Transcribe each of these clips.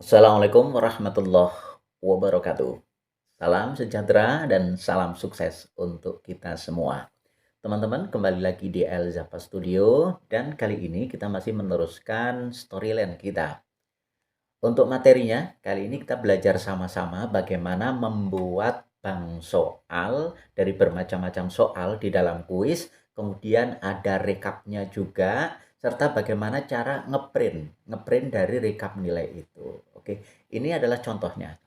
Assalamualaikum warahmatullahi wabarakatuh. Salam sejahtera dan salam sukses untuk kita semua. Teman-teman, kembali lagi di El Zapa Studio dan kali ini kita masih meneruskan storyline kita. Untuk materinya, kali ini kita belajar sama-sama bagaimana membuat bank soal dari bermacam-macam soal di dalam kuis, kemudian ada rekapnya juga, serta bagaimana cara ngeprint dari rekap nilai itu. Oke, ini adalah contohnya.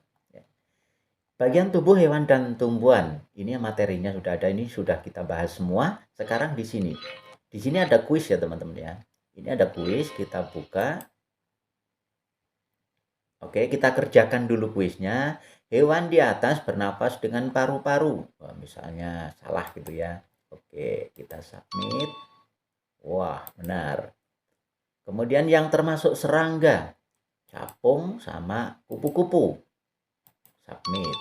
Bagian tubuh hewan dan tumbuhan, ini materinya sudah ada, ini sudah kita bahas semua. Sekarang di sini. Di sini ada kuis ya teman-teman ya. Ini ada kuis, kita buka. Oke, kita kerjakan dulu kuisnya. Hewan di atas bernapas dengan paru-paru. Wah, misalnya salah gitu ya. Oke, kita submit. Wah, benar. Kemudian yang termasuk serangga, capung sama kupu-kupu. Submit.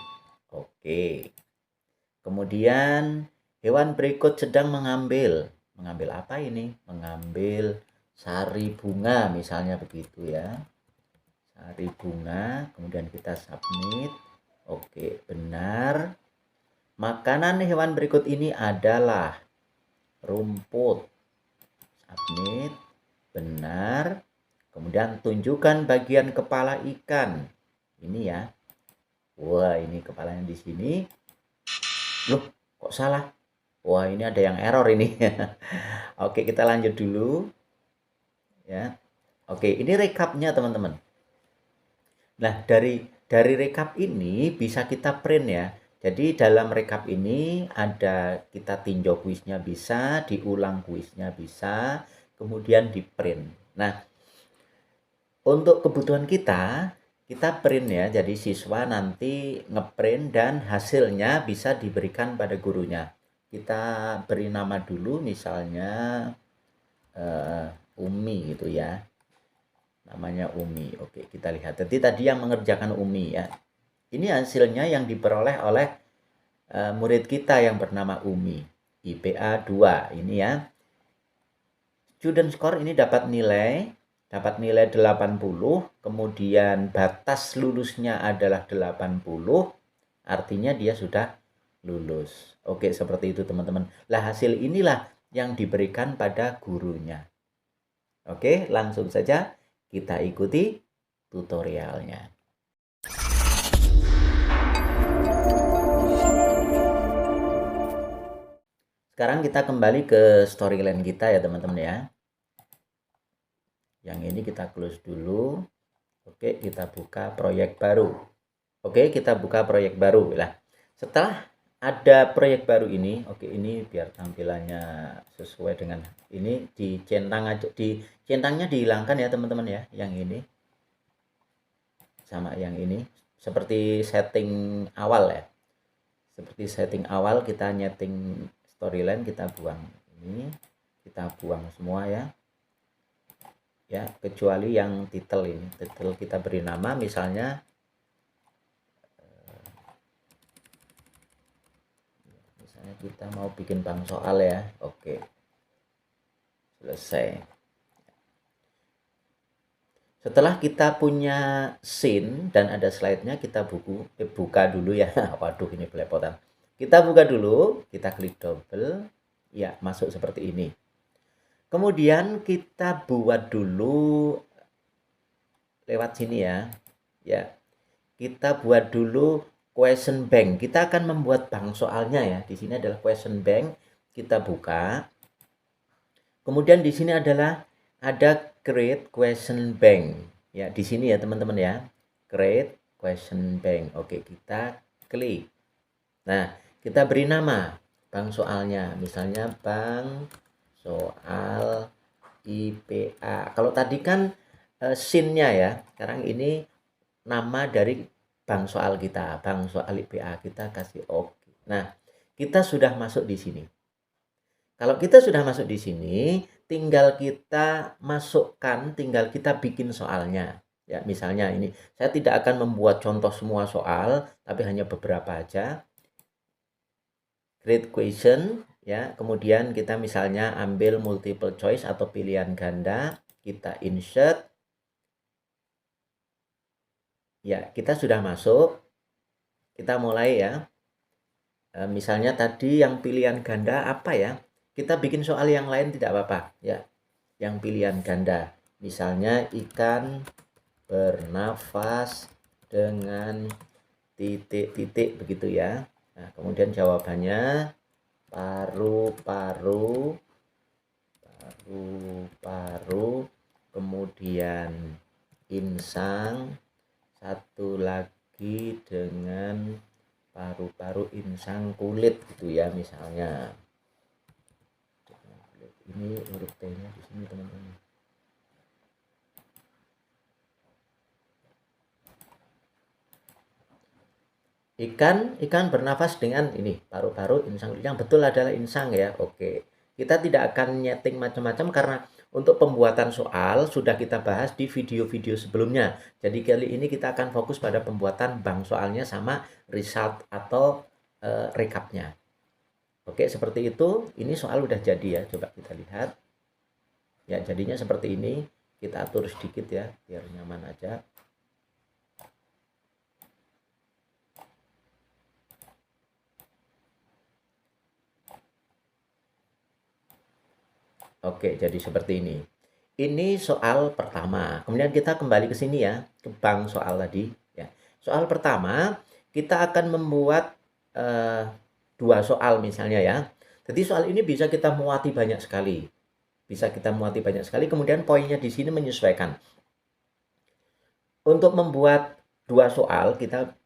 Oke. Kemudian hewan berikut sedang mengambil. Mengambil apa ini? Mengambil sari bunga misalnya begitu ya. Sari bunga, kemudian kita submit. Oke, benar. Makanan hewan berikut ini adalah rumput. Submit. Benar. Kemudian tunjukkan bagian kepala ikan. Ini ya. Wah, ini kepalanya di sini. Loh, kok salah? Wah, ini ada yang error ini. Oke, kita lanjut dulu. Ya. Oke, ini rekapnya teman-teman. Nah, dari rekap ini bisa kita print ya. Jadi dalam rekap ini ada kita tinjau kuisnya bisa, diulang kuisnya bisa, kemudian di print. Nah, untuk kebutuhan kita print ya. Jadi siswa nanti ngeprint dan hasilnya bisa diberikan pada gurunya. Kita beri nama dulu misalnya Umi gitu ya. Namanya Umi. Oke, kita lihat. Jadi tadi yang mengerjakan Umi ya. Ini hasilnya yang diperoleh oleh murid kita yang bernama Umi. IPA 2 ini ya. Student score ini dapat nilai 80, kemudian batas lulusnya adalah 80, artinya dia sudah lulus. Oke, seperti itu teman-teman. Lah hasil inilah yang diberikan pada gurunya. Oke, langsung saja kita ikuti tutorialnya. Sekarang kita kembali ke storyline kita ya teman-teman ya. Yang ini kita close dulu. Oke, kita buka proyek baru. Oke, kita buka proyek baru. Lah, setelah ada proyek baru ini, oke ini biar tampilannya sesuai dengan ini dicentang aja, centangnya dihilangkan ya teman-teman ya, yang ini sama yang ini seperti setting awal ya. Seperti setting awal kita nyeting storyline, kita buang ini, kita buang semua ya. Ya, kecuali yang title ini. Title kita beri nama misalnya kita mau bikin bank soal ya. Oke, selesai. Setelah kita punya scene dan ada slide-nya, kita buka dulu ya. Waduh, ini belepotan. Kita buka dulu, kita klik double, ya masuk seperti ini. Kemudian kita buat dulu lewat sini ya. Ya, kita buat dulu question bank. Kita akan membuat bank soalnya ya. Di sini adalah question bank. Kita buka. Kemudian di sini adalah ada create question bank. Ya, di sini ya teman-teman ya. Create question bank. Oke, kita klik. Nah, kita beri nama bank soalnya. Misalnya bank soal IPA. Kalau tadi kan scene-nya ya. Sekarang ini nama dari bank soal kita, bank soal IPA, kita kasih oke. Nah, kita sudah masuk di sini. Kalau kita sudah masuk di sini, tinggal kita masukkan, tinggal kita bikin soalnya. Ya, misalnya ini, saya tidak akan membuat contoh semua soal, tapi hanya beberapa aja. Create question, ya. Kemudian kita misalnya ambil multiple choice atau pilihan ganda, kita insert. Ya, kita sudah masuk. Kita mulai ya. Misalnya tadi yang pilihan ganda apa ya? Kita bikin soal yang lain tidak apa-apa ya. Yang pilihan ganda. Misalnya ikan bernafas dengan titik-titik begitu ya. Nah, kemudian jawabannya paru-paru, paru-paru, kemudian insang, satu lagi dengan paru-paru insang kulit gitu ya misalnya. Ini huruf T-nya di sini teman-teman. Ikan bernafas dengan ini paru-paru insang. Yang betul adalah insang ya. Oke. Kita tidak akan nyeting macam-macam karena untuk pembuatan soal sudah kita bahas di video-video sebelumnya. Jadi kali ini kita akan fokus pada pembuatan bank soalnya sama result atau recapnya. Oke, seperti itu. Ini soal udah jadi ya. Coba kita lihat. Ya, jadinya seperti ini. Kita atur sedikit ya, biar nyaman aja. Oke, jadi seperti ini. Ini soal pertama. Kemudian kita kembali ke sini ya, ke bank soal tadi. Ya. Soal pertama, kita akan membuat dua soal misalnya ya. Jadi soal ini bisa kita muati banyak sekali. Bisa kita muati banyak sekali. Kemudian poinnya di sini menyesuaikan. Untuk membuat dua soal,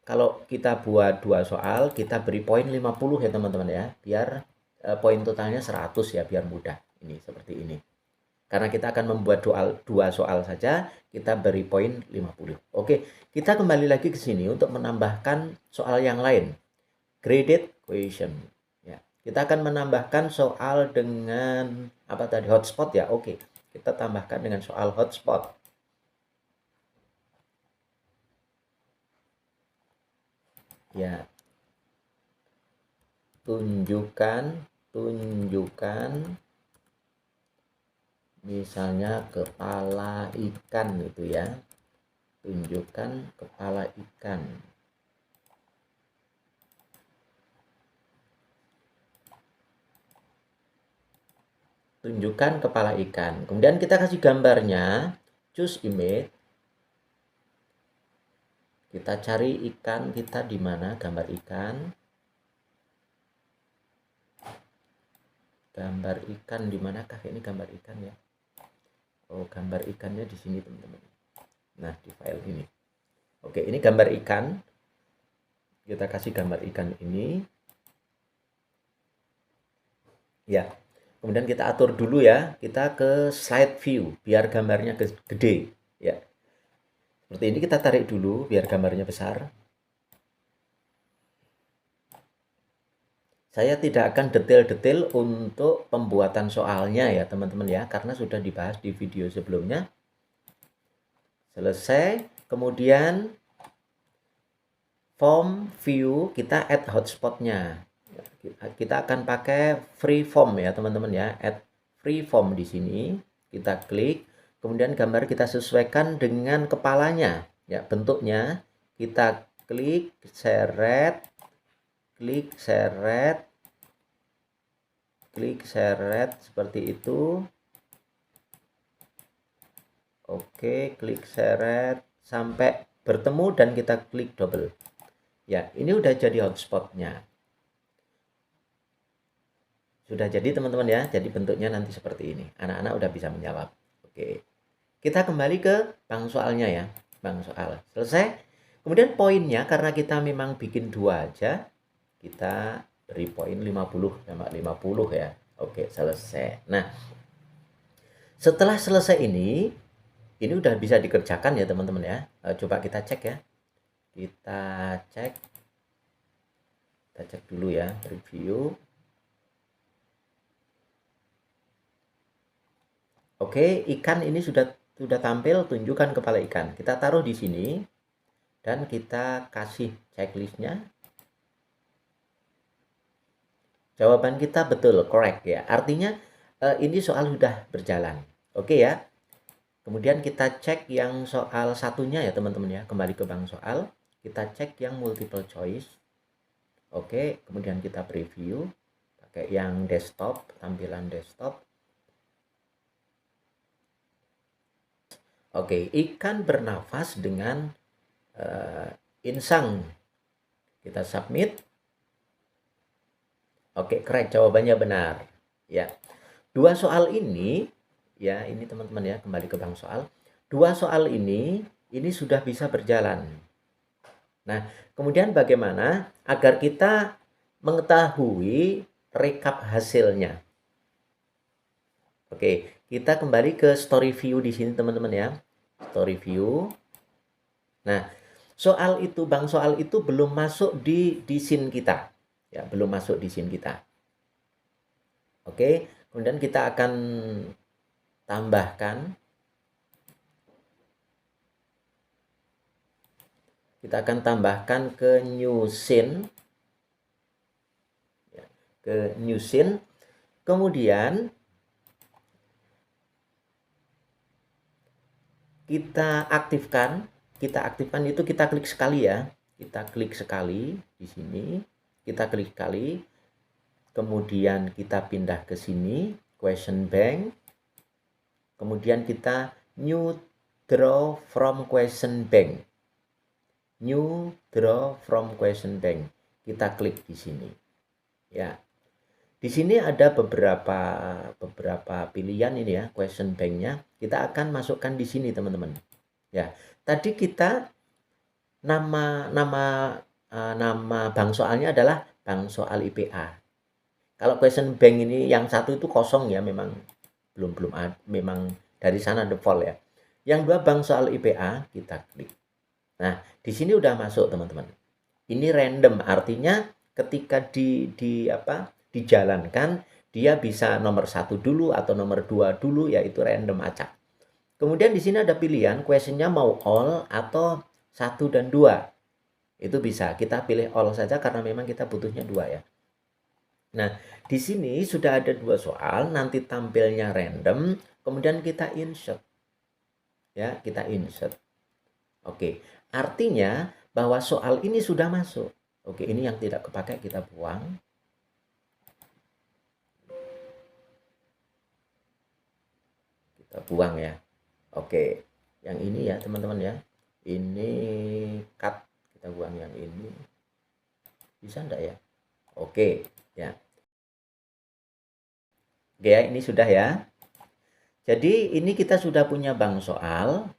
kalau kita buat dua soal, kita beri poin 50 ya teman-teman ya. Biar poin totalnya 100 ya, biar mudah. Ini seperti ini. Karena kita akan membuat dua soal saja, kita beri poin 50. Oke, kita kembali lagi ke sini untuk menambahkan soal yang lain. Graded question. Ya, kita akan menambahkan soal dengan apa tadi hotspot ya. Oke, kita tambahkan dengan soal hotspot. Ya, tunjukkan misalnya kepala ikan gitu ya. Tunjukkan kepala ikan. Tunjukkan kepala ikan. Kemudian kita kasih gambarnya, choose image. Kita cari ikan kita di mana, gambar ikan. Gambar ikan di manakah ini gambar ikan ya? Oh, gambar ikannya di sini teman-teman. Nah, di file ini. Oke, ini gambar ikan. Kita kasih gambar ikan ini. Ya. Kemudian kita atur dulu ya. Kita ke slide view biar gambarnya gede, ya. Seperti ini kita tarik dulu biar gambarnya besar. Saya tidak akan detail-detail untuk pembuatan soalnya ya teman-teman ya. Karena sudah dibahas di video sebelumnya. Selesai. Kemudian form view kita add hotspotnya. Kita akan pakai free form ya teman-teman ya. Add free form di sini. Kita klik. Kemudian gambar kita sesuaikan dengan kepalanya. Ya, bentuknya kita klik, seret, klik, seret, klik, seret seperti itu. Oke, klik, seret sampai bertemu dan kita klik double. Ya, ini udah jadi hotspotnya. Sudah jadi teman-teman ya. Jadi bentuknya nanti seperti ini. Anak-anak udah bisa menjawab. Oke. Kita kembali ke bank soalnya ya. Bank soal. Selesai. Kemudian poinnya karena kita memang bikin dua aja. Kita beri poin 50 sama 50 ya. Oke, selesai. Nah, setelah selesai ini udah bisa dikerjakan ya teman-teman ya. Coba kita cek ya. Kita cek dulu ya, review. Oke, ikan ini sudah tampil, tunjukkan kepala ikan. Kita taruh di sini dan kita kasih checklistnya. Jawaban kita betul, correct ya. Artinya ini soal sudah berjalan. Oke ya. Kemudian kita cek yang soal satunya ya teman-teman ya. Kembali ke bank soal. Kita cek yang multiple choice. Oke, kemudian kita preview. Pakai yang desktop, tampilan desktop. Oke, ikan bernafas dengan insang. Kita submit. Oke, correct, jawabannya benar. Ya. Dua soal ini, ya ini teman-teman ya, kembali ke bank soal. Dua soal ini sudah bisa berjalan. Nah, kemudian bagaimana agar kita mengetahui rekap hasilnya? Oke, kita kembali ke story view di sini teman-teman ya. Story view. Nah, soal itu, bank soal itu belum masuk di scene kita. Ya, belum masuk di scene kita. Oke, kemudian kita akan tambahkan. Kita akan tambahkan ke new scene. Ya, ke new scene. Kemudian kita aktifkan itu kita klik sekali ya. Kita klik sekali di sini. Kita klik sekali. Kemudian kita pindah ke sini, question bank. Kemudian kita new draw from question bank. New draw from question bank. Kita klik di sini. Ya. Di sini ada beberapa pilihan ini ya, question bank-nya. Kita akan masukkan di sini, teman-teman. Ya. Tadi kita nama bank soalnya adalah bank soal IPA. Kalau question bank ini yang satu itu kosong ya, memang belum ada, memang dari sana default ya. Yang dua bank soal IPA, kita klik. Nah, di sini udah masuk teman-teman. Ini random, artinya ketika dijalankan, dia bisa nomor 1 dulu atau nomor 2 dulu, yaitu random acak. Kemudian di sini ada pilihan, questionnya mau all atau 1 dan 2. Itu bisa, kita pilih all saja karena memang kita butuhnya 2 ya. Nah, di sini sudah ada 2 soal, nanti tampilnya random, kemudian kita insert. Ya, kita insert. Oke, artinya bahwa soal ini sudah masuk. Oke, ini yang tidak kepakai kita buang. Kita buang ya. Oke, yang ini ya teman-teman ya. Ini cut, kita buang yang ini. Bisa enggak ya? Oke, ya. Oke ya, ini sudah ya. Jadi ini kita sudah punya bank soal.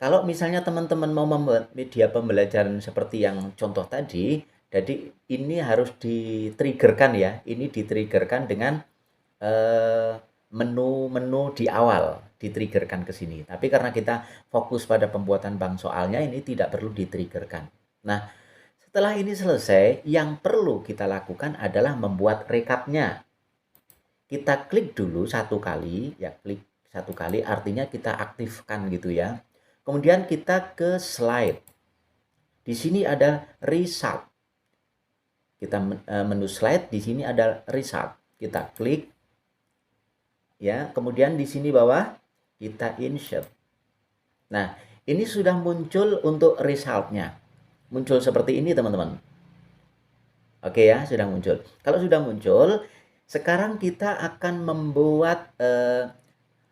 Kalau misalnya teman-teman mau membuat media pembelajaran seperti yang contoh tadi, jadi ini harus di-triggerkan ya. Ini di-triggerkan dengan menu-menu di awal, di-triggerkan ke sini. Tapi karena kita fokus pada pembuatan bank soalnya, ini tidak perlu di-triggerkan. Nah, setelah ini selesai, yang perlu kita lakukan adalah membuat rekapnya. Kita klik dulu 1 kali, ya klik 1 kali artinya kita aktifkan gitu ya. Kemudian kita ke slide. Di sini ada result. Kita menu slide, di sini ada result. Kita klik. Ya, kemudian di sini bawah kita insert. Nah, ini sudah muncul untuk resultnya. Muncul seperti ini teman-teman. Oke ya, sudah muncul. Kalau sudah muncul, sekarang kita akan membuat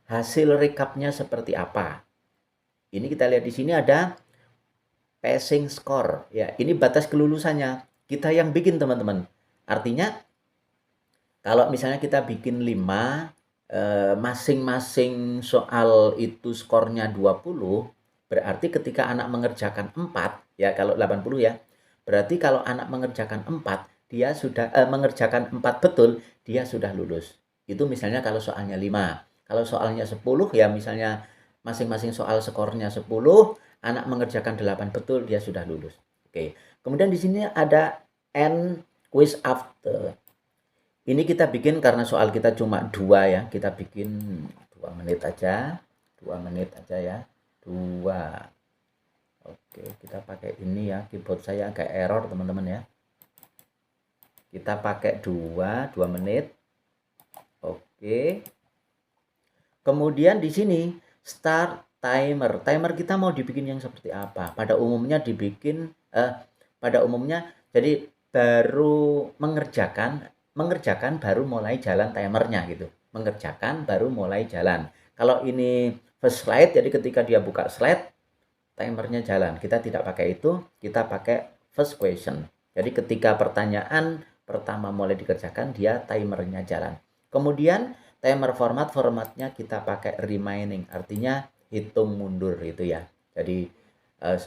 hasil recapnya seperti apa. Ini kita lihat di sini ada passing score. Ya, ini batas kelulusannya. Kita yang bikin teman-teman. Artinya kalau misalnya kita bikin 5, masing-masing soal itu skornya 20, berarti ketika anak mengerjakan 4, ya kalau 80 ya, berarti kalau anak mengerjakan 4, dia sudah mengerjakan 4 betul, dia sudah lulus. Itu misalnya kalau soalnya 5. Kalau soalnya 10 ya misalnya masing-masing soal skornya 10, anak mengerjakan 8 betul, dia sudah lulus. Oke. Kemudian di sini ada end quiz after. Ini kita bikin karena soal kita cuma 2 ya. Kita bikin 2 menit aja. 2 menit aja ya. 2. Oke, kita pakai ini ya. Keyboard saya agak error teman-teman ya. Kita pakai 2 menit. Oke. Kemudian di sini start Timer kita mau dibikin yang seperti apa? Pada umumnya pada umumnya jadi baru mengerjakan baru mulai jalan timernya gitu. Mengerjakan baru mulai jalan. Kalau ini first slide, jadi ketika dia buka slide, timernya jalan. Kita tidak pakai itu, kita pakai first question. Jadi ketika pertanyaan pertama mulai dikerjakan, dia timernya jalan. Kemudian timer formatnya kita pakai remaining, artinya hitung mundur itu ya. Jadi 10,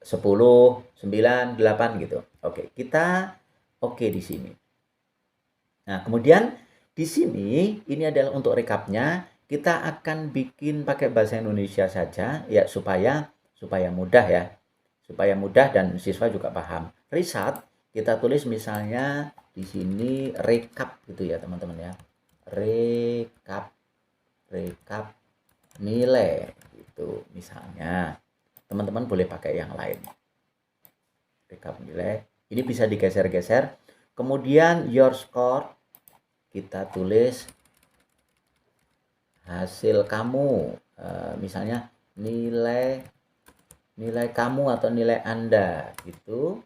9, 8 gitu. Oke, kita oke di sini. Nah, kemudian di sini ini adalah untuk recapnya. Kita akan bikin pakai bahasa Indonesia saja ya supaya mudah ya. Supaya mudah dan siswa juga paham. Result kita tulis misalnya di sini recap gitu ya, teman-teman ya. Recap nilai gitu misalnya. Teman-teman boleh pakai yang lain. Recap nilai. Ini bisa digeser-geser. Kemudian your score kita tulis hasil kamu, misalnya nilai kamu atau nilai Anda gitu.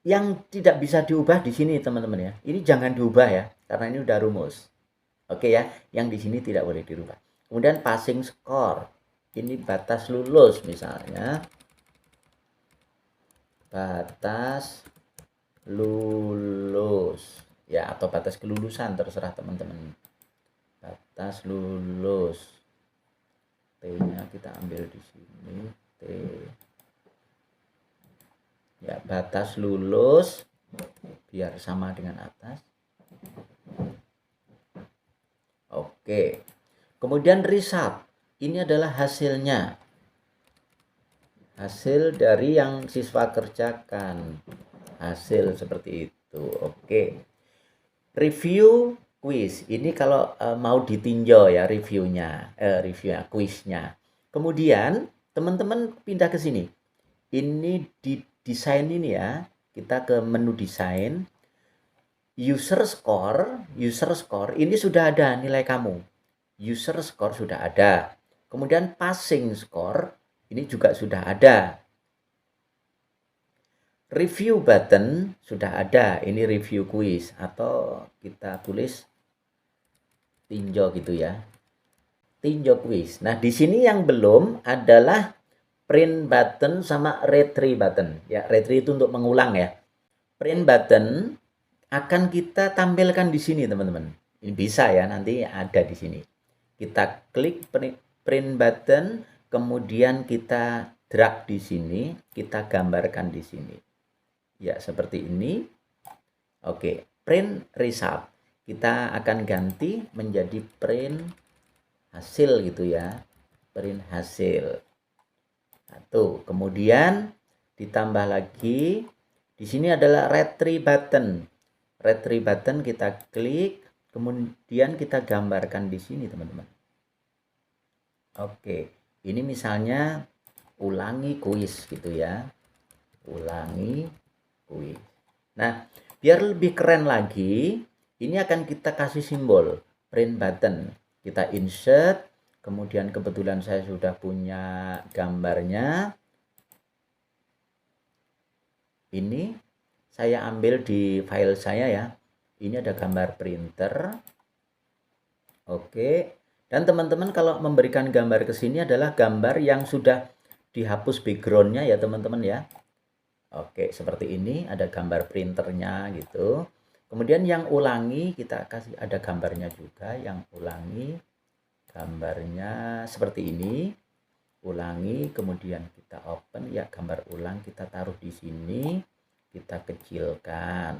Yang tidak bisa diubah di sini teman-teman ya. Ini jangan diubah ya karena ini udah rumus. Oke ya, yang di sini tidak boleh dirubah. Kemudian passing score. Ini batas lulus misalnya. Batas lulus ya, atau batas kelulusan terserah teman-teman. Batas lulus, T-nya kita ambil di sini, T ya, batas lulus biar sama dengan atas. Oke, kemudian result ini adalah hasilnya, hasil dari yang siswa kerjakan, hasil seperti itu. Oke, review quiz ini kalau mau ditinjau ya reviewnya quiznya. Kemudian teman-teman pindah ke sini. Ini di desain ini ya, kita ke menu desain. User score ini sudah ada nilai kamu. User score sudah ada. Kemudian passing score ini juga sudah ada. Review button sudah ada, ini review quiz atau kita tulis tinjau gitu ya. Tinjau quiz. Nah, di sini yang belum adalah print button sama retrieve button. Ya, retrieve itu untuk mengulang ya. Print button akan kita tampilkan di sini, teman-teman. Ini bisa ya, nanti ada di sini. Kita klik print button, kemudian kita drag di sini, kita gambarkan di sini. Ya, seperti ini. Oke, print result. Kita akan ganti menjadi print hasil gitu ya. Print hasil. Satu. Kemudian ditambah lagi di sini adalah retrieve button. Retrieve button kita klik, kemudian kita gambarkan di sini, teman-teman. Oke, ini misalnya ulangi kuis gitu ya. Ulangi kuis. Nah, biar lebih keren lagi, ini akan kita kasih simbol print button. Kita insert, kemudian kebetulan saya sudah punya gambarnya. Ini saya ambil di file saya ya. Ini ada gambar printer. Oke. Dan teman-teman kalau memberikan gambar ke sini adalah gambar yang sudah dihapus backgroundnya ya teman-teman ya. Oke, seperti ini ada gambar printernya gitu. Kemudian yang ulangi kita kasih ada gambarnya juga, yang ulangi gambarnya seperti ini. Ulangi, kemudian kita open ya, gambar ulang kita taruh di sini, kita kecilkan.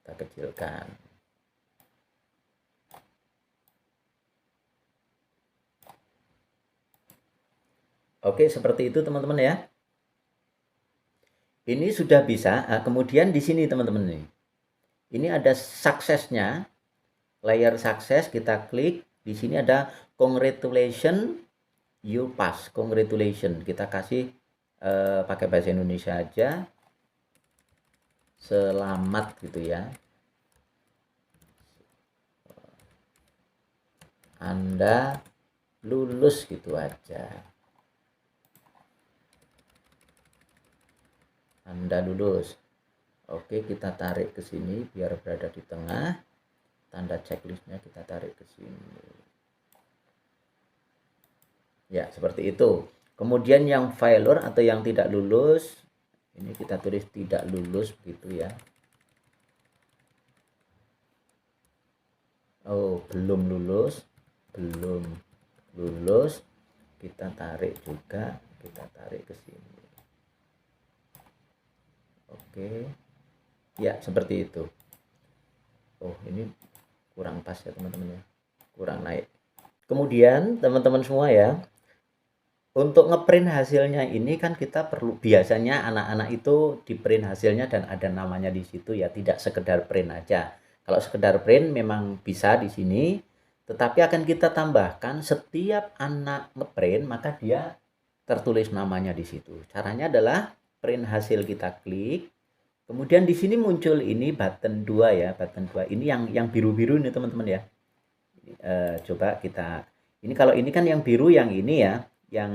Kita kecilkan. Oke, seperti itu teman-teman ya. Ini sudah bisa. Nah, kemudian di sini teman-teman nih. Ini ada suksesnya. Layer sukses kita klik. Di sini ada congratulations you pass. Congratulations. Kita kasih pakai bahasa Indonesia aja. Selamat gitu ya. Anda lulus gitu aja. Anda lulus. Oke, kita tarik ke sini biar berada di tengah. Tanda checklistnya kita tarik ke sini. Ya, seperti itu. Kemudian yang failure atau yang tidak lulus, ini kita tulis tidak lulus begitu ya. Oh, belum lulus. Belum lulus. Kita tarik juga, kita tarik ke sini. Oke. Ya, seperti itu. Oh, ini kurang pas ya teman-teman ya. Kurang naik. Kemudian teman-teman semua ya, untuk ngeprint hasilnya ini kan kita perlu, biasanya anak-anak itu di print hasilnya dan ada namanya di situ ya, tidak sekedar print aja. Kalau sekedar print memang bisa di sini, tetapi akan kita tambahkan setiap anak ngeprint maka dia tertulis namanya di situ. Caranya adalah print hasil kita klik, kemudian di sini muncul ini button 2 ya, button 2 ini yang biru-biru ini teman-teman ya. Coba kita, ini kalau ini kan yang biru yang ini ya, yang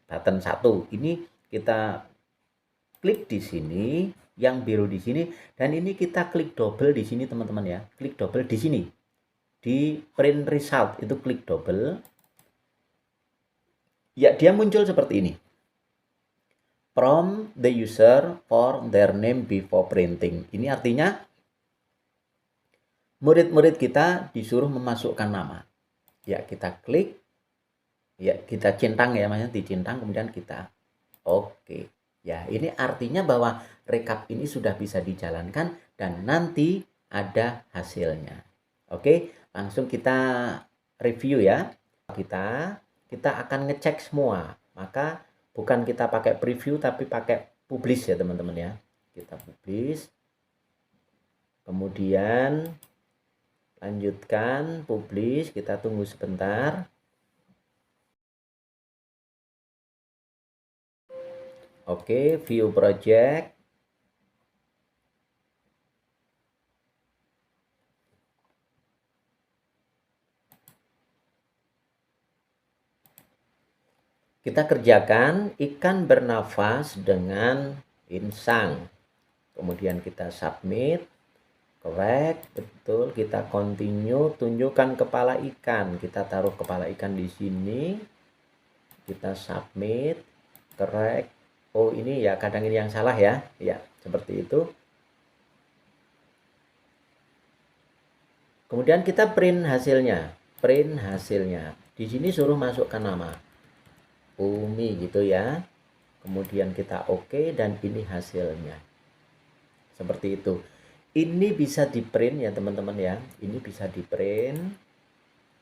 button 1 ini kita klik di sini, yang biru di sini, dan ini kita klik double di sini teman-teman ya, klik double di sini di print result itu klik double ya, dia muncul seperti ini, prompt the user for their name before printing. Ini artinya murid-murid kita disuruh memasukkan nama ya, kita klik ya, kita centang ya, maksudnya dicentang, kemudian kita oke ya. Ini artinya bahwa rekap ini sudah bisa dijalankan dan nanti ada hasilnya. Oke, langsung kita review ya. Kita akan ngecek semua, maka bukan kita pakai preview tapi pakai publish ya teman-teman ya. Kita publish, kemudian lanjutkan publish, kita tunggu sebentar. Oke, view project. Kita kerjakan ikan bernafas dengan insang. Kemudian kita submit, correct, betul. Kita continue, tunjukkan kepala ikan. Kita taruh kepala ikan di sini. Kita submit, correct. Oh, ini ya kadang ini yang salah ya. Ya, seperti itu. Kemudian kita print hasilnya. Print hasilnya. Di sini suruh masukkan nama. Umi gitu ya. Kemudian kita oke, dan ini hasilnya. Seperti itu. Ini bisa di print ya teman-teman ya. Ini bisa di print.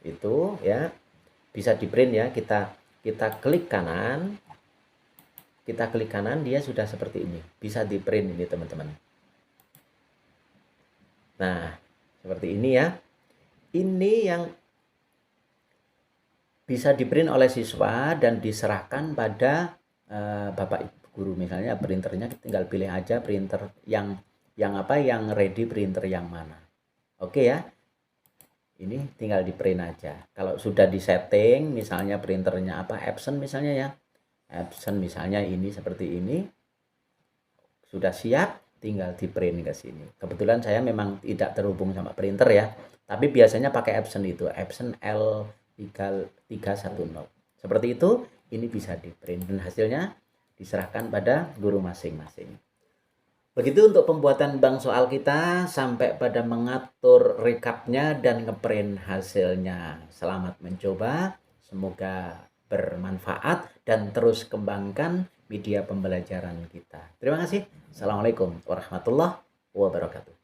Itu ya. Bisa di print ya. Kita klik kanan. Kita klik kanan, dia sudah seperti ini. Bisa di print ini teman-teman. Nah, seperti ini ya. Ini yang bisa di print oleh siswa dan diserahkan pada Bapak Ibu guru. Misalnya printernya tinggal pilih aja printer yang ready, printer yang mana. Oke ya. Ini tinggal di print aja. Kalau sudah di setting misalnya printernya apa, Epson misalnya ya. Epson misalnya ini seperti ini. Sudah siap, tinggal di print ke sini. Kebetulan saya memang tidak terhubung sama printer ya. Tapi biasanya pakai Epson itu, Epson L310. Seperti itu, ini bisa di print dan hasilnya diserahkan pada guru masing-masing. Begitu untuk pembuatan bank soal kita, sampai pada mengatur rekapnya dan ngeprint hasilnya. Selamat mencoba, semoga bermanfaat dan terus kembangkan media pembelajaran kita. Terima kasih. Assalamualaikum warahmatullahi wabarakatuh.